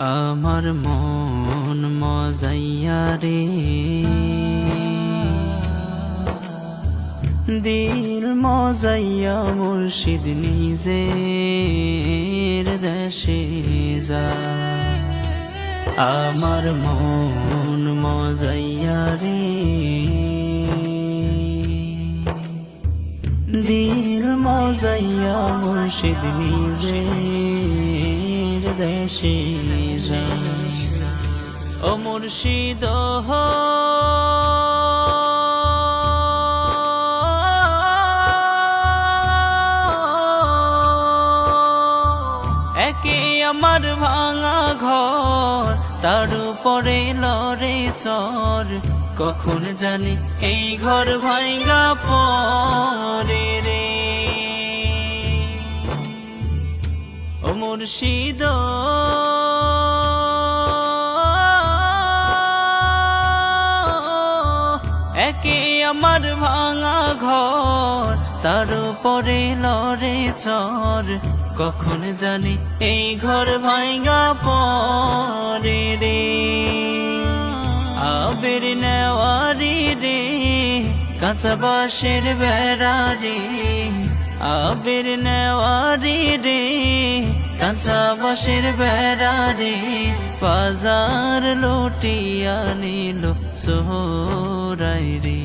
আমার মন মজাইয়া রে, দিল মজাইয়া মুর্শিদ নিজের দেশে যা। আমার মন মজাইয়া রে, দিল মজাইয়া মুর্শিদ নিজের দেশে যা। ও মুর্শিদ একে আমার ভাঙা ঘর, তার উপরে লড়ে চর, কখন জানি এই ঘর ভাঙা পরে রে। ও মুর্শিদ একে আমার ভাঙা ঘর, তার উপরে লড়ে চর, কখন জানি এই ঘর ভাঙা পরে রে। আবের নেওয়ারি রে, কাঁচা বাঁশের বেড়া রে, আবের নেওয়ারি রে, কাঁচা বাঁশের বেড়া রে, বাজার লুটিয়া নিল সোহরাই রে।